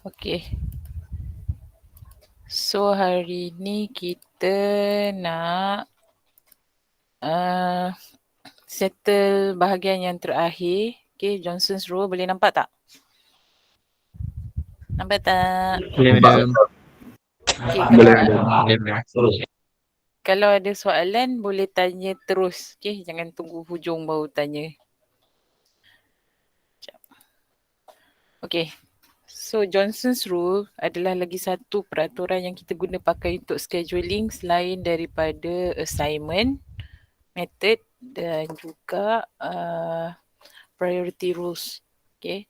Okay. So hari ni kita nak settle bahagian yang terakhir. Okay, Johnson's Rule boleh nampak tak? Nampak tak? Boleh. Okay, kalau ada soalan boleh tanya terus. Okay, jangan tunggu hujung baru tanya. Okay, so Johnson's Rule adalah lagi satu peraturan yang kita guna pakai untuk scheduling selain daripada assignment, method dan juga priority rules. Okay,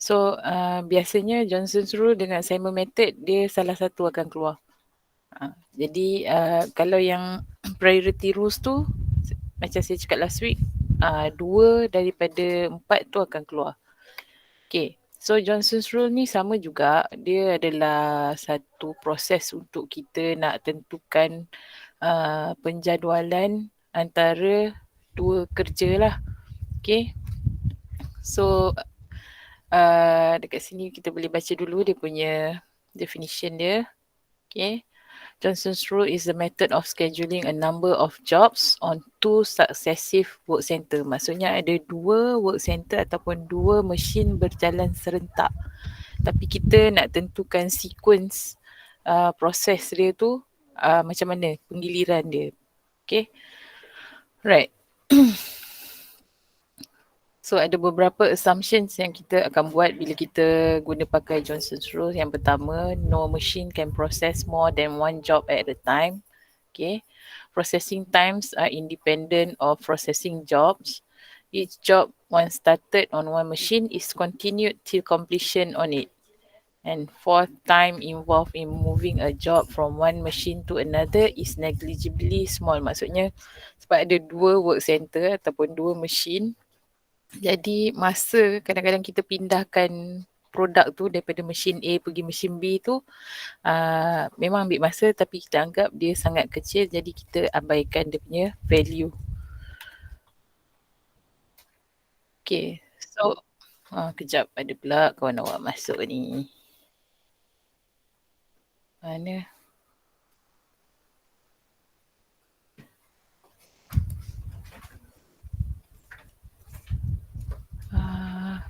so biasanya Johnson's Rule dengan assignment method dia salah satu akan keluar. Jadi kalau yang priority rules tu macam saya cakap last week, 2 daripada 4 tu akan keluar. Okay, so Johnson's Rule ni sama juga, dia adalah satu proses untuk kita nak tentukan penjadualan antara dua kerja lah. Okay, so dekat sini kita boleh baca dulu dia punya definition dia. Okay, Johnson's Rule is the method of scheduling a number of jobs on two successive work center. Maksudnya ada dua work center ataupun dua mesin berjalan serentak. Tapi kita nak tentukan sequence proses dia tu macam mana penggiliran dia. Okay. Right. So ada beberapa assumptions yang kita akan buat bila kita guna pakai Johnson's Rule. Yang pertama, no machine can process more than one job at a time. Okay. Processing times are independent of processing jobs. Each job once started on one machine is continued till completion on it. And fourth, time involved in moving a job from one machine to another is negligibly small. Maksudnya sebab ada dua work center ataupun dua mesin, jadi masa kadang-kadang kita pindahkan produk tu daripada mesin A pergi mesin B tu memang ambil masa, tapi kita anggap dia sangat kecil, jadi kita abaikan dia punya value. Okay, so kejap, ada pula kawan awak masuk ni. Mana?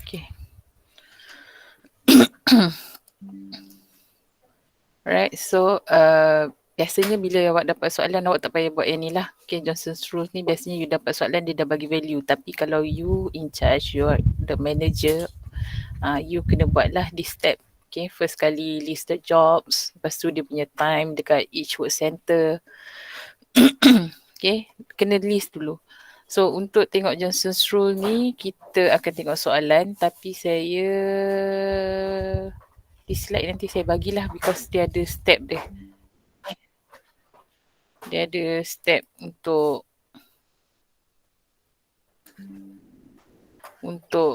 Okay. Alright, so biasanya bila awak dapat soalan, awak tak payah buat yang ni lah. Okay, Johnson's Rules ni biasanya you dapat soalan, dia dah bagi value. Tapi kalau you in charge, you are the manager, you kena buat lah this step. Okay, first kali list the jobs, lepas tu dia punya time dekat each work center. Okay, kena list dulu. So untuk tengok Johnson's Rule ni, kita akan tengok soalan, tapi saya di slide nanti saya bagilah because dia ada step dia. Dia ada step untuk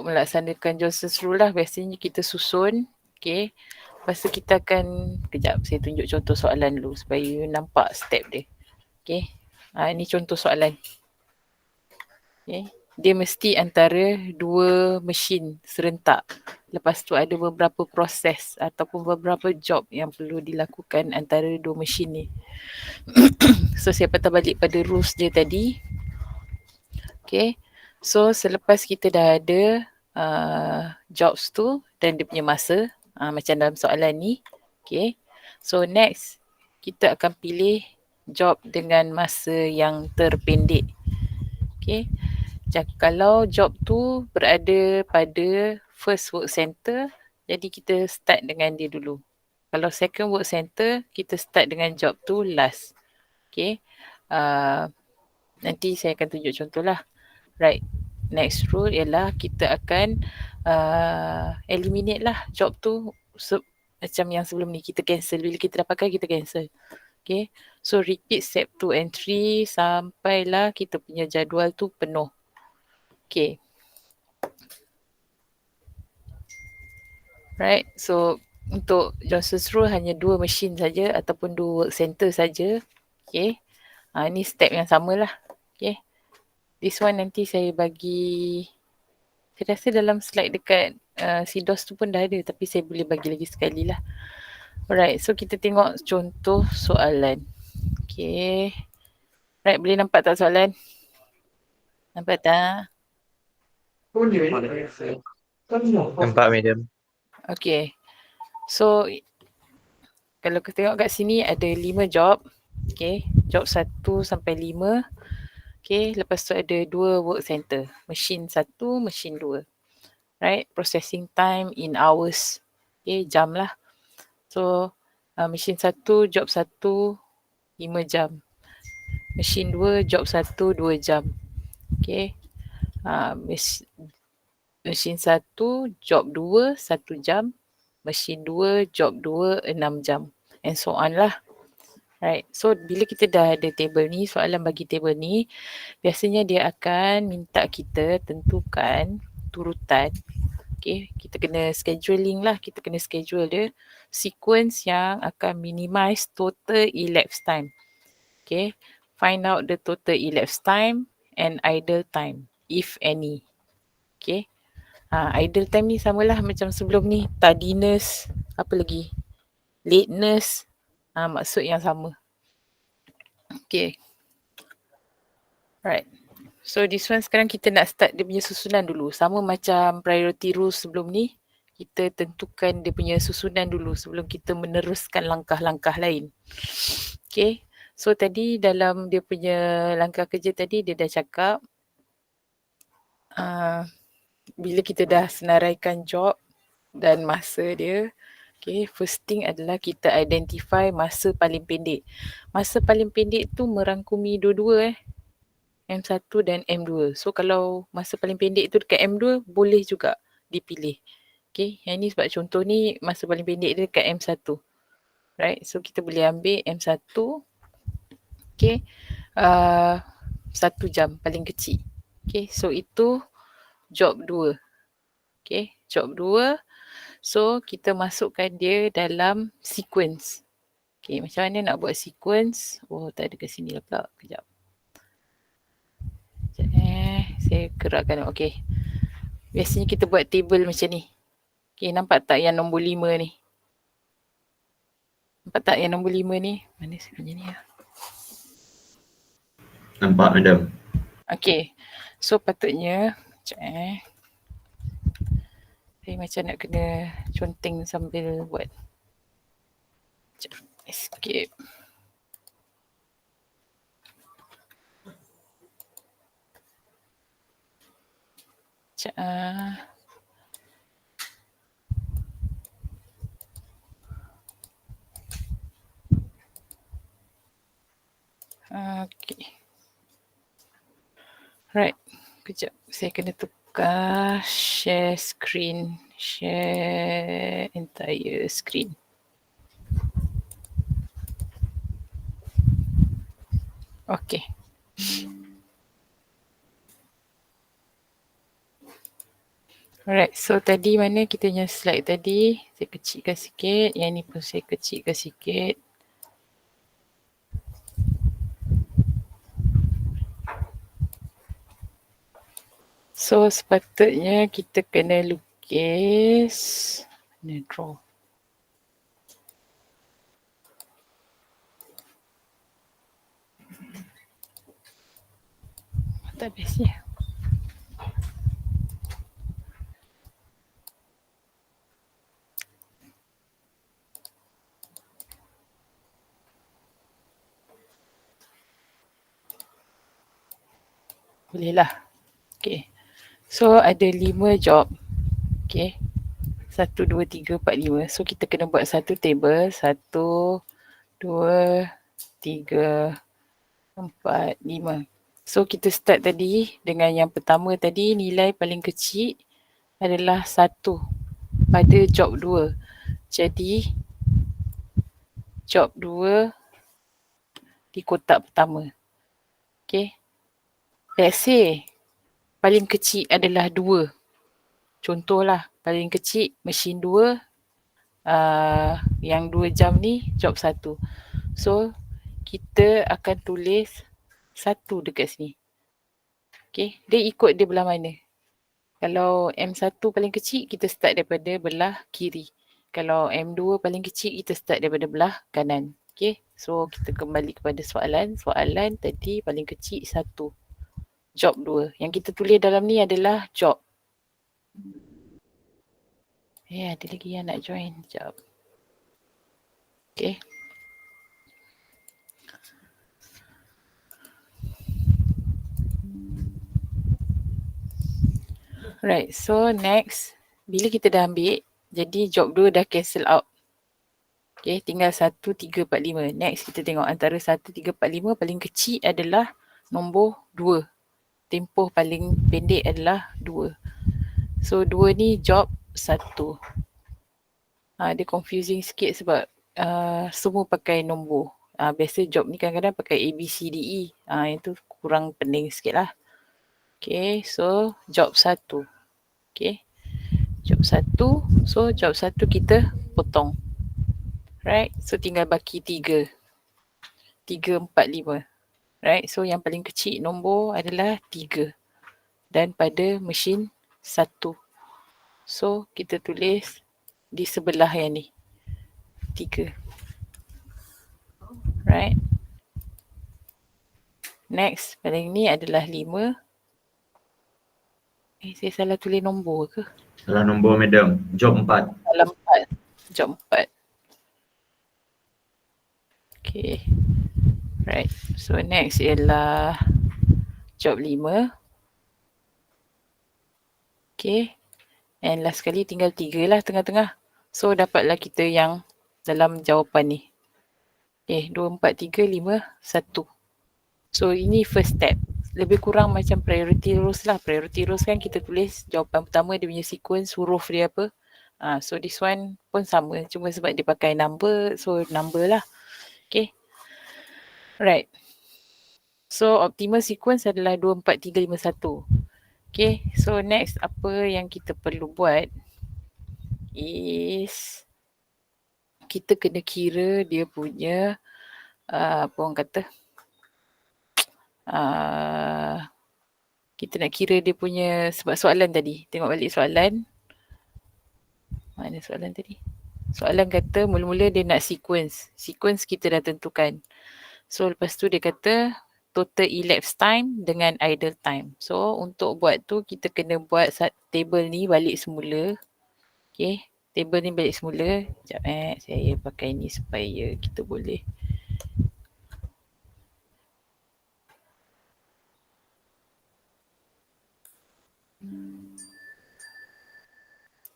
melaksanakan Johnson's Rule lah. Biasanya kita susun. Okay. Lepas tu kita akan, kejap saya tunjuk contoh soalan dulu supaya you nampak step dia. Okay. Ini contoh soalan. Okay. Dia mesti antara dua mesin serentak. Lepas tu ada beberapa proses ataupun beberapa job yang perlu dilakukan antara dua mesin ni. So saya patah balik pada rules dia tadi. Okay. So selepas kita dah ada jobs tu dan dia punya masa, macam dalam soalan ni. Okay. So next, kita akan pilih job dengan masa yang terpendek. Okay. Kalau job tu berada pada first work center, jadi kita start dengan dia dulu. Kalau second work center, kita start dengan job tu last. Okay. Nanti saya akan tunjuk contoh lah. Right. Next rule ialah kita akan eliminate lah job tu. So, macam yang sebelum ni, kita cancel. Bila kita dah pakai, kita cancel. Okay. So repeat step 2 and 3 sampailah kita punya jadual tu penuh. Okay. Right. So untuk Johnson's Rule hanya 2 mesin saja ataupun 2 work center saja. Okay. Ini step yang sama lah. Okay. This one nanti saya bagi Saya rasa dalam slide dekat CDOS tu pun dah ada, tapi saya boleh bagi lagi sekali lah. Alright, so kita tengok contoh soalan. Okay. Right, boleh nampak tak soalan? Nampak tak? Nampak, Madam. Okay. So, kalau kita tengok kat sini ada 5 job. Okay. Job 1 sampai 5. Okay. Lepas tu ada 2 work center. Mesin 1, mesin 2. Right. Processing time in hours. Okay. Jam lah. So, mesin 1, job 1, 5 jam. Mesin 2, job 1, 2 jam. Okay. Mesin 1, job 2, 1 jam. Mesin 2, job 2, 6 jam. And so on lah. Right. So, bila kita dah ada table ni, soalan bagi table ni, biasanya dia akan minta kita tentukan turutan. Okay. Kita kena scheduling lah. Kita kena schedule dia. Sequence yang akan minimize total elapsed time. Okay. Find out the total elapsed time and idle time, if any. Okay. Idle time ni samalah macam sebelum ni. Tardiness, apa lagi? Lateness. Maksud yang sama. Okay. Right. So this one sekarang kita nak start dia punya susunan dulu. Sama macam priority rules sebelum ni. Kita tentukan dia punya susunan dulu sebelum kita meneruskan langkah-langkah lain. Okay. So tadi dalam dia punya langkah kerja tadi dia dah cakap bila kita dah senaraikan job dan masa dia, okay, first thing adalah kita identify masa paling pendek. Masa paling pendek tu merangkumi dua-dua M1 dan M2. So kalau masa paling pendek tu dekat M2 boleh juga dipilih. Okay, yang ni sebab contoh ni masa paling pendek dia dekat M1. Right, so kita boleh ambil M1. Okay, 1 jam paling kecil. Okay, so itu job 2. Okay, job 2. So kita masukkan dia dalam sequence. Okay, macam mana nak buat sequence? Oh, tak ada kat sini lah pula. Kejap. Saya gerakkan. Okay. Biasanya kita buat table macam ni. Okay, nampak tak yang nombor 5 ni? Nampak tak yang nombor 5 ni? Mana sebenarnya ni lah? Nampak, Madam. Okay. So patutnya, saya macam nak kena conteng sambil buat. Escape. Okay. Right. Kejap. Saya kena tukar share screen. Share entire screen. Okay. Alright, so tadi mana kita punya slide tadi? Saya kecilkan sikit. Yang ni pun saya kecilkan sikit. So sepatutnya kita kena lukis. Mana draw? Tak biasanya. Boleh lah. Okay. So ada 5 job. Okay. 1, 2, 3, 4, 5. So kita kena buat satu table. 1, 2, 3, 4, 5. So kita start tadi dengan yang pertama tadi, nilai paling kecil adalah 1 pada job 2. Jadi job 2 di kotak pertama. Okay. Let's say paling kecil adalah 2. Contohlah paling kecil mesin 2, yang 2 jam ni job 1. So kita akan tulis 1 dekat sini. Okay, dia ikut dia belah mana? Kalau M1 paling kecil, kita start daripada belah kiri. Kalau M2 paling kecil, kita start daripada belah kanan. Okay, so kita kembali kepada soalan. Soalan tadi paling kecil 1. Job 2. Yang kita tulis dalam ni adalah job. Ada lagi yang nak join. Job. Okay. Right, so next. Bila kita dah ambil, jadi job 2 dah cancel out. Okay, tinggal 1, 3, 4, 5. Next, kita tengok antara 1, 3, 4, 5 paling kecil adalah nombor 2. Tempoh paling pendek adalah 2. So, 2 ni job 1. Dia confusing sikit sebab semua pakai nombor. Biasa job ni kadang-kadang pakai A, B, C, D, E. Itu kurang pening sikit lah. Okay, so job 1. Okay, job 1. So, job 1 kita potong. Right, so tinggal baki 3. 3, 4, 5. Right, so yang paling kecil nombor adalah 3. Dan pada mesin 1. So, kita tulis di sebelah yang ni. 3. Right. Next, paling ni adalah 5. Saya salah tulis nombor ke? Salah nombor, madam. Job 4. Salah 4. Job 4. Okay. Right. So, next ialah job 5. Okay. And last sekali tinggal 3 lah tengah-tengah. So, dapatlah kita yang dalam jawapan ni. Okay, 2, 4, 3, 5, 1. So, ini first step. Lebih kurang macam priority rules lah. Priority rules kan kita tulis jawapan pertama, dia punya sequence, huruf dia apa. So, this one pun sama. Cuma sebab dia pakai number, so number lah. Okay. Right. So, optimal sequence adalah 2, 4, 3, 5, 1. Okay. So, next apa yang kita perlu buat is kita kena kira dia punya apa orang kata, kita nak kira dia punya, sebab soalan tadi, tengok balik soalan. Mana soalan tadi? Soalan kata mula-mula dia nak sequence. Sequence kita dah tentukan. So lepas tu dia kata total elapsed time dengan idle time. So untuk buat tu kita kena buat table ni balik semula. Okay, table ni balik semula. Sekejap saya pakai ni supaya kita boleh.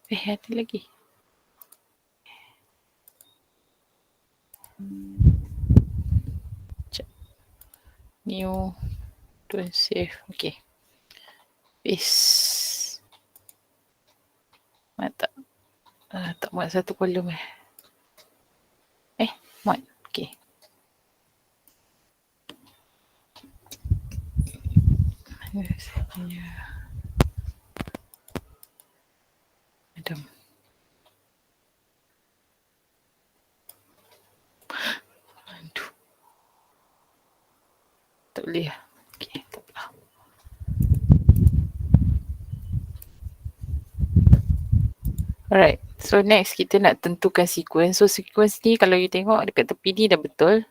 Ada lagi. New, don't save. Okay. Paste. Tak. Tak muat satu kolom muat. Okay. Mana saya punya madam. Aduh. Tak boleh lah. Okay, tak apa. Alright. So next kita nak tentukan sequence. So sequence ni kalau you tengok dekat tepi ni dah betul.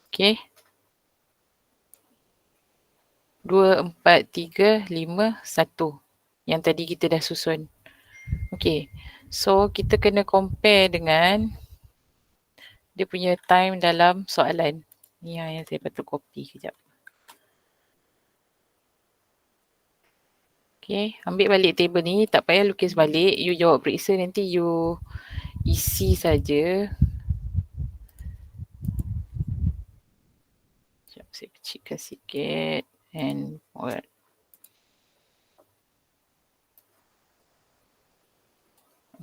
Okay. 2, 4, 3, 5, 1. Yang tadi kita dah susun. Okay. So kita kena compare dengan dia punya time dalam soalan. Ni yang saya patut copy kejap. Okay. Ambil balik table ni. Tak payah lukis balik. You jawab periksa nanti you isi saja. Sekejap saya kecilkan sikit. And what?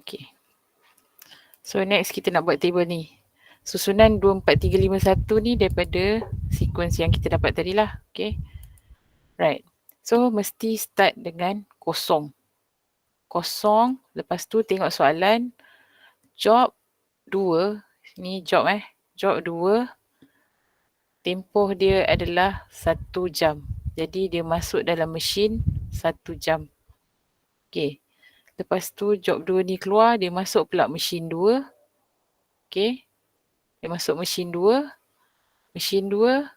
Okay. So next kita nak buat table ni. Susunan 2, 4, 3, 5, 1 ni daripada sequence yang kita dapat tadi lah. Okay. Right. So mesti start dengan kosong. Kosong. Lepas tu tengok soalan. Job 2. Ni job Job 2. Tempoh dia adalah 1 jam. Jadi dia masuk dalam mesin 1 jam. Okay. Lepas tu job 2 ni keluar, dia masuk pula mesin 2. Okay. Dia masuk mesin 2. Mesin 2,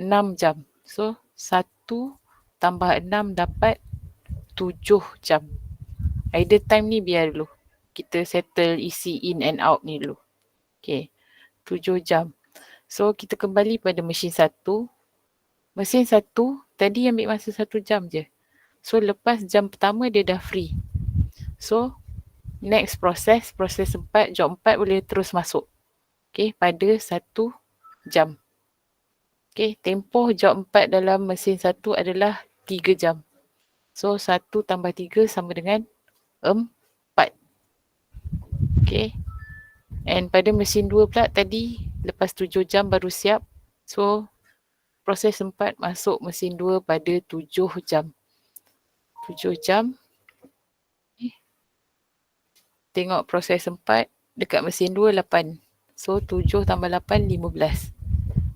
6 jam. So, 1 tambah 6 dapat 7 jam. Idle time ni biar dulu. Kita settle isi in and out ni dulu. Okay. 7 jam. So, kita kembali pada mesin 1. Mesin 1, tadi ambil masa 1 jam je. So, lepas jam pertama dia dah free. So, next proses 4, job 4 boleh terus masuk. Okay, pada 1 jam. Okay, tempoh job 4 dalam mesin 1 adalah 3 jam. So, 1 tambah 3 sama dengan 4. Okay. And pada mesin 2 pula tadi, lepas 7 jam baru siap. So, proses 4 masuk mesin 2 pada 7 jam. 7 jam. Okay. Tengok proses 4 dekat mesin 2, 8. So, 7 tambah 8, 15.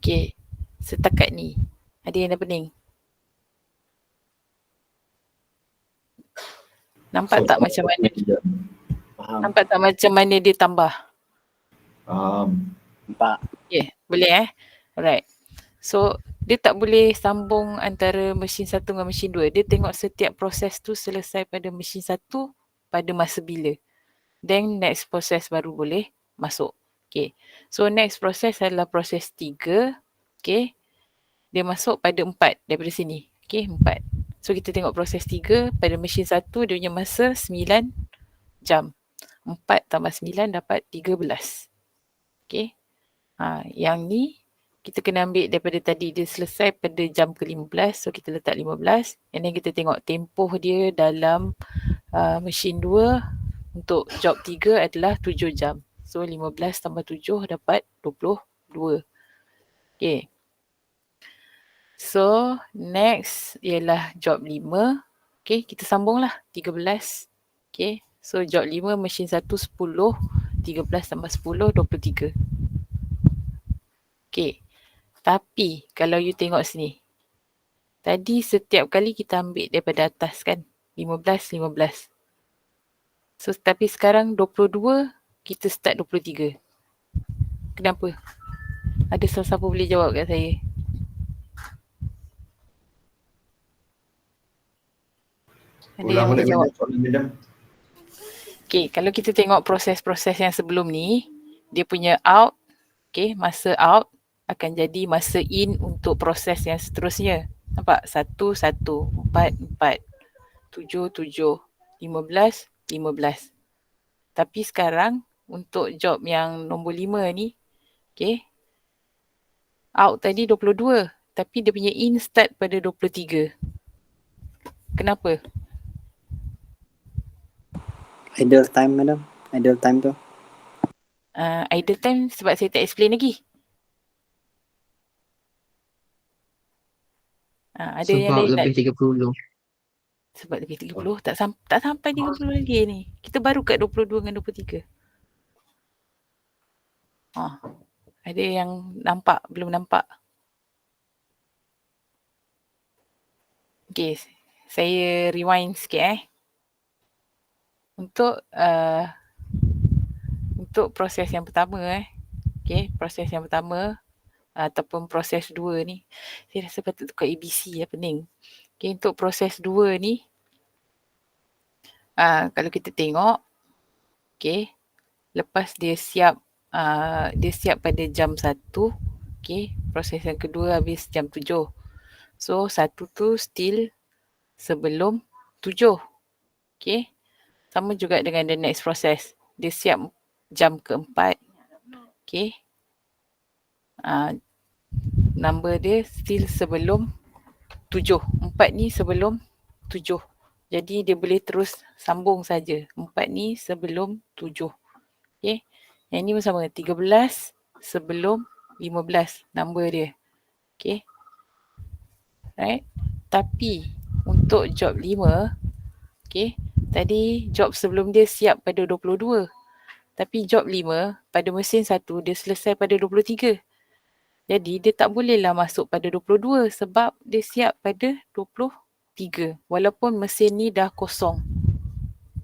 Okay. Setakat ni. Ada yang dah pening? Nampak tak macam mana? Faham. Nampak tak macam mana dia tambah? Faham. Nampak. Okay, boleh Alright. So, dia tak boleh sambung antara mesin 1 dengan mesin 2. Dia tengok setiap proses tu selesai pada mesin 1 pada masa bila. Then next proses baru boleh masuk. Okay. So, next proses adalah proses 3. Okay. Dia masuk pada 4 daripada sini. Okay, 4. So, kita tengok proses 3 pada mesin 1 dia punya masa 9 jam. 4 tambah 9 dapat 13. Okay. Yang ni kita kena ambil daripada tadi dia selesai pada jam ke-15. So, kita letak 15. And then kita tengok tempoh dia dalam mesin 2 untuk job 3 adalah 7 jam. So, 15 tambah 7 dapat 22. Okay. So, next ialah job 5. Okay, kita sambunglah 13. Okay, so job 5 mesin 1 10. 13 tambah 10, 23. Okay, tapi kalau you tengok sini. Tadi setiap kali kita ambil daripada atas kan. 15, 15. So, tapi sekarang 22, kita start 23. Kenapa? Ada siapa boleh jawab kat saya? Ada yang boleh jawab? Okay, kalau kita tengok proses-proses yang sebelum ni, dia punya out, okay, masa out akan jadi masa in untuk proses yang seterusnya. Nampak? 1, 1, 4, 4, 7, 7, 15, 15. Tapi sekarang untuk job yang nombor 5 ni, okay, out tadi 22. Tapi dia punya in start pada 23. Kenapa? Idle time, madam. Idle time tu. Idle time sebab saya tak explain lagi. Ada yang Sebab lain lebih 30. Sebab lebih 30. Tak sampai 30 lagi ni. Kita baru kat 22 dengan 23. Ada yang nampak, belum nampak? Okay, saya rewind sikit Untuk proses yang pertama okay, proses yang pertama ataupun proses 2 ni, saya rasa patut tukar ABC pening. Okay, untuk proses 2 ni, kalau kita tengok, okay, lepas dia siap pada jam 1, okay, proses yang kedua habis jam 7. So, 1 tu still sebelum 7. Okay, sama juga dengan the next process. Dia siap jam keempat. Okay. Number dia still sebelum 7. 4 ni sebelum 7. Jadi dia boleh terus sambung saja. 4 ni sebelum 7. Okay. Yang ni pun sama. 13 sebelum 15. Number dia. Okay. Right. Tapi untuk job 5. Okay. Tadi job sebelum dia siap pada 22. Tapi job 5 pada mesin 1 dia selesai pada 23. Jadi dia tak bolehlah masuk pada 22 sebab dia siap pada 23. Walaupun mesin ni dah kosong.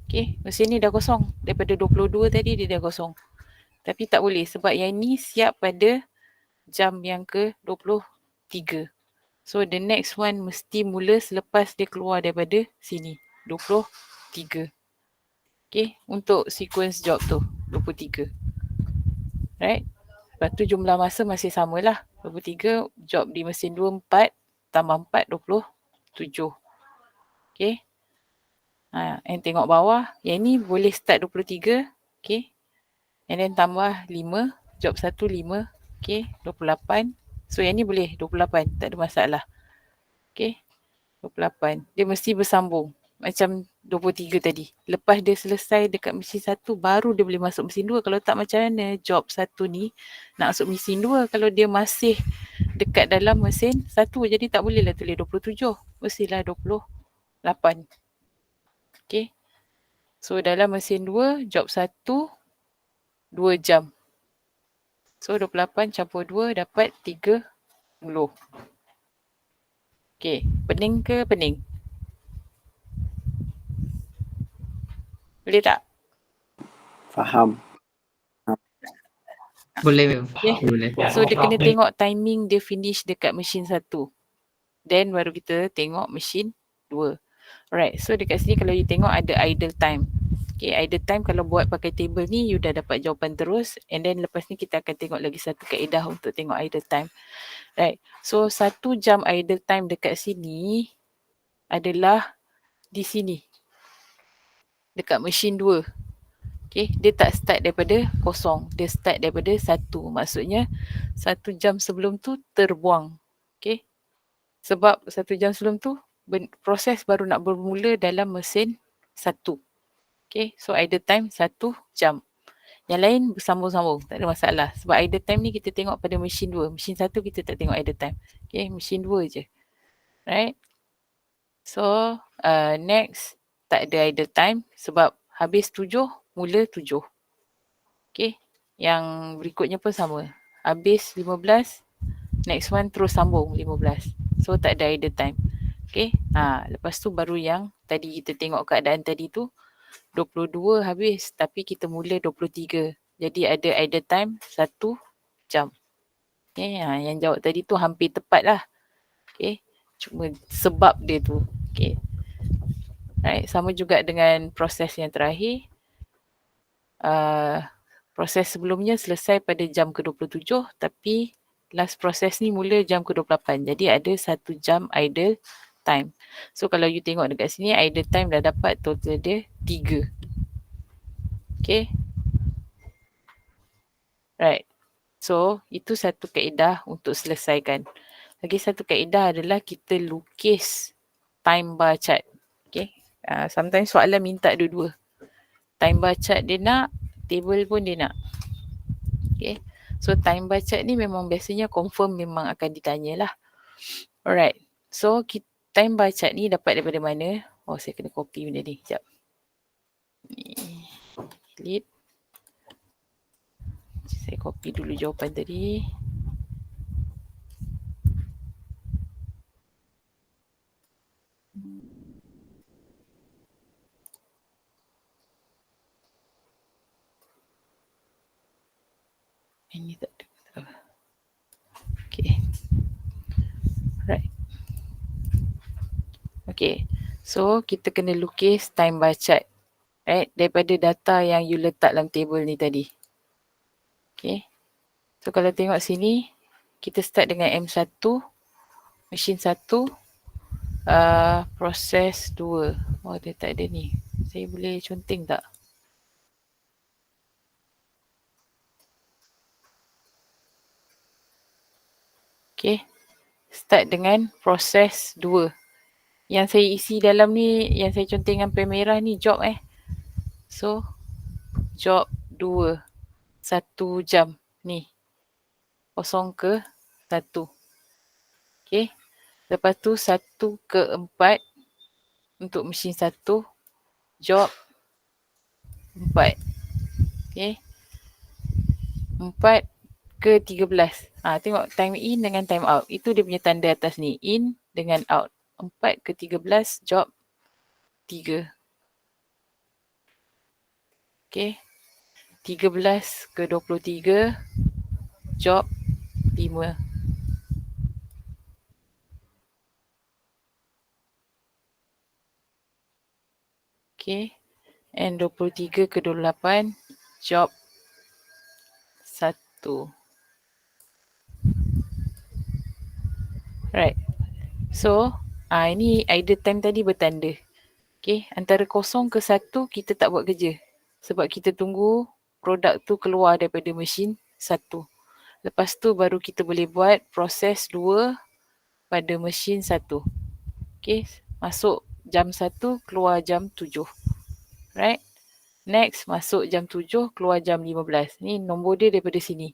Okay, mesin ni dah kosong. Daripada 22 tadi dia dah kosong. Tapi tak boleh sebab yang ni siap pada jam yang ke-23. So the next one mesti mula selepas dia keluar daripada sini. 23. Okay, untuk sequence job tu 23. Right? Lepas tu jumlah masa masih samalah. 23, job di mesin 2, 4, tambah 4, 27. Okay. And tengok bawah, yang ni boleh start 23. Okay. And then tambah 5, job 1, 5. Okay, 28. So yang ni boleh 28, tak ada masalah. Okay, 28. Dia mesti bersambung. Macam 23 tadi. Lepas dia selesai dekat mesin 1, baru dia boleh masuk mesin 2. Kalau tak macam mana job 1 ni nak masuk mesin 2 kalau dia masih dekat dalam mesin 1. Jadi tak bolehlah tulis 27. Mestilah 28. Okay. So dalam mesin 2, job 1, 2 jam. So 28 campur 2 dapat 30. Okay. Pening ke pening? Boleh tak? Faham. Boleh. Yeah. Boleh. So dia kena tengok timing dia finish dekat mesin 1. Then baru kita tengok mesin 2. Alright, so dekat sini kalau you tengok ada idle time. Okay, idle time kalau buat pakai table ni you dah dapat jawapan terus. And then lepas ni kita akan tengok lagi satu kaedah untuk tengok idle time. Right, so 1 jam idle time dekat sini adalah di sini. Dekat mesin 2. Okay, dia tak start daripada kosong. Dia start daripada 1. Maksudnya 1 jam sebelum tu terbuang. Okay, sebab 1 jam sebelum tu proses baru nak bermula dalam mesin 1. Okay, so idle time 1 jam. Yang lain bersambung-sambung, tak ada masalah. Sebab idle time ni kita tengok pada mesin 2. Mesin 1 kita tak tengok idle time. Okay, mesin 2 je. Right. So, next, tak ada idle time sebab habis 7, mula 7. Okay, yang berikutnya pun sama. Habis 15, next one terus sambung 15. So, tak ada idle time. Okay, lepas tu baru yang tadi kita tengok keadaan tadi tu, 22 habis tapi kita mula 23. Jadi ada idle time 1 jam. Okay, yang jawab tadi tu hampir tepat lah. Okay, cuma sebab dia tu. Okay. Right, sama juga dengan proses yang terakhir. Proses sebelumnya selesai pada jam ke-27 tapi last proses ni mula jam ke-28. Jadi ada 1 jam idle time. So kalau you tengok dekat sini idle time dah dapat total dia 3. Okay. Right. So itu satu kaedah untuk selesaikan. Lagi satu kaedah adalah kita lukis time bar chart. Okay. Sometimes soalan minta dua-dua. Time bar chart dia nak, table pun dia nak. Okay. So time bar chart ni memang biasanya confirm memang akan ditanya lah. Alright. So time bar chart ni dapat daripada mana? Oh, saya kena copy benda ni. Sekejap. Ni. Delete. Saya copy dulu jawapan tadi. Ini tak ada. Okay. Right. Okay. So, kita kena lukis time bar chart. Right. Daripada data yang you letak dalam table ni tadi. Okay. So, kalau tengok sini, kita start dengan M1, mesin 1, proses 2. Oh, dia tak ada ni. Saya boleh conteng tak? Okay. Start dengan proses 2. Yang saya isi dalam ni, yang saya conteng dengan pen merah ni job So, job 2. 1 jam ni. 0 ke 1. Okay. Lepas tu 1 ke 4 untuk mesin 1. Job 4. Okay. 4 ke 13. Tengok time in dengan time out. Itu dia punya tanda atas ni. In dengan out. 4 ke 13, job 3. Okay. 13 ke 23, job 5. Okay. And 23 ke 28, job 1. Right. So, ini idle time tadi bertanda. Okay. Antara 0 ke 1 kita tak buat kerja. Sebab kita tunggu produk tu keluar daripada mesin 1. Lepas tu baru kita boleh buat proses 2 pada mesin 1. Okay. Masuk jam 1, keluar jam 7. Right. Next, masuk jam 7, keluar jam 15. Ni nombor dia daripada sini.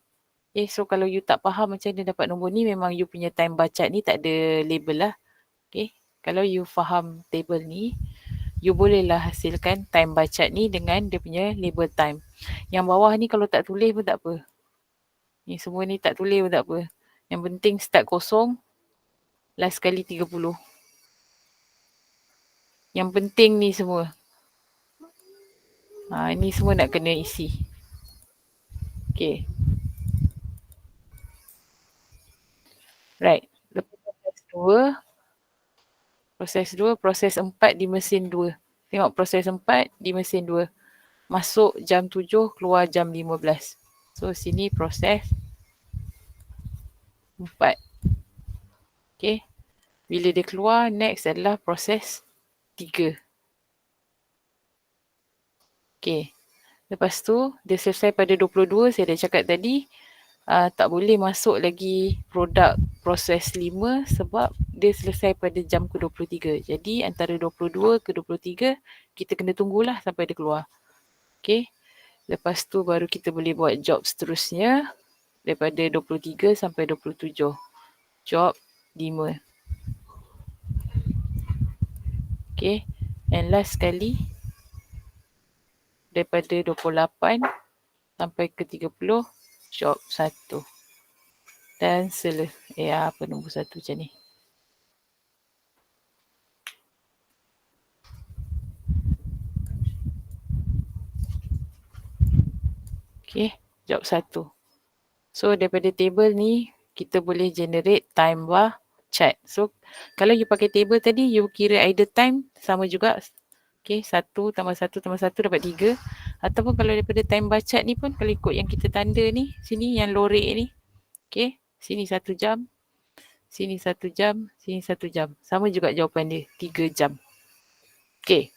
Okay, so kalau you tak faham macam mana dapat nombor ni, memang you punya time bacat ni tak ada label lah. Okay, kalau you faham table ni, you bolehlah hasilkan time bacat ni dengan dia punya label time. Yang bawah ni kalau tak tulis pun tak apa. Ni semua ni tak tulis pun tak apa. Yang penting start 0, last kali 30. Yang penting ni semua. Ini semua nak kena isi. Okay. Right. Lepas proses 2, proses 4 di mesin 2. Tengok proses 4 di mesin 2. Masuk jam 7, keluar jam 15. So sini proses 4. Okay. Bila dia keluar, next adalah proses 3. Okay. Lepas tu, dia selesai pada 22. Saya dah cakap tadi, tak boleh masuk lagi produk proses 5 sebab dia selesai pada jam ke-23. Jadi antara 22 ke 23, kita kena tunggulah sampai dia keluar. Okay. Lepas tu baru kita boleh buat job seterusnya daripada 23 sampai 27. Job 5. Okay. And last sekali daripada 28 sampai ke 30, job 1. Dan apa nombor 1 macam ni. Okay, job 1. So daripada table ni, kita boleh generate time bar chart. So kalau you pakai table tadi, you kira idle time sama juga. Okay, 1 tambah 1 tambah 1 dapat 3. Ataupun kalau daripada time bar chart ni pun, kalau ikut yang kita tanda ni, sini yang lorek ni. Okay, sini 1 jam. Sini 1 jam, sini 1 jam. Sama juga jawapan dia, 3 jam. Okay.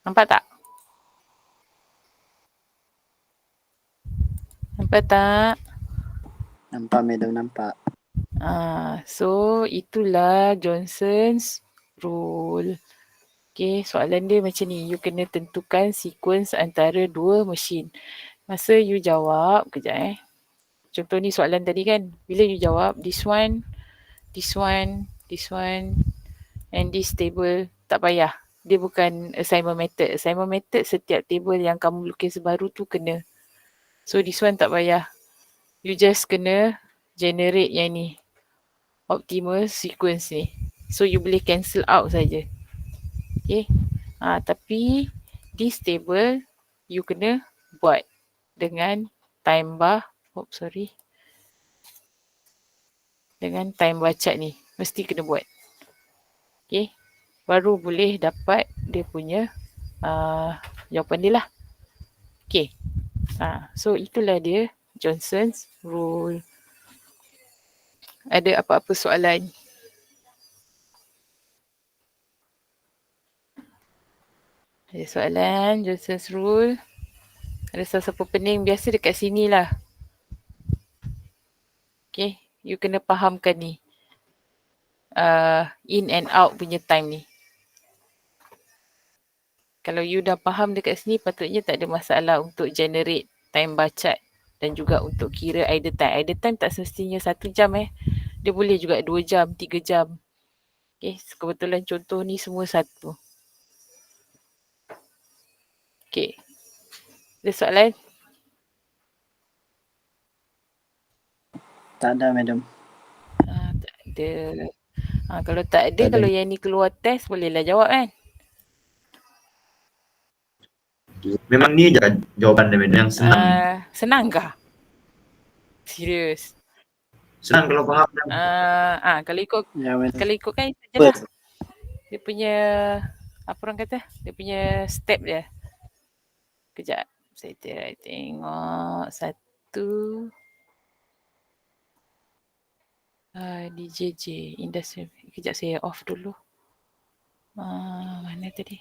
Nampak tak? Nampak tak? Nampak, madam, nampak. So itulah Johnson's rule. Okay, soalan dia macam ni. You kena tentukan sequence antara dua mesin. Masa you jawab, kejap Contoh ni soalan tadi kan. Bila you jawab, this one, and this table, tak payah. Dia bukan assignment method. Assignment method setiap table yang kamu lukis baru tu kena. So this one tak payah. You just kena generate yang ni. Optimal sequence ni. So you boleh cancel out saja. Okay. Tapi this table you kena buat dengan time bar. Dengan time bar chart ni. Mesti kena buat. Okay. Baru boleh dapat dia punya jawapan dia lah. Okay. So itulah dia Johnson's rule. Ada apa-apa soalan? Ada soalan Johnson's rule? Ada siapa pening biasa dekat sini lah. Okay, you kena fahamkan ni. In and out punya time ni. Kalau you dah faham dekat sini, patutnya tak ada masalah untuk generate time bacat dan juga untuk kira idle time. Idle time tak semestinya 1 jam Dia boleh juga 2 jam, 3 jam. Okay, kebetulan contoh ni semua 1. Okay. Ada soalan? Tak ada, madam. Tak ada. Kalau tak ada, kalau yang ni keluar test, bolehlah jawab kan? Memang ni je jawapan dia yang senang ni. Senang kah? Serius? Senang kalau faham dan Kalau ikut Ya, ikutkan itu je lah. Dia punya apa orang kata? Dia punya step dia. Kejap. Saya tengok satu. DJJ Industry. Kejap saya off dulu. Mana tadi?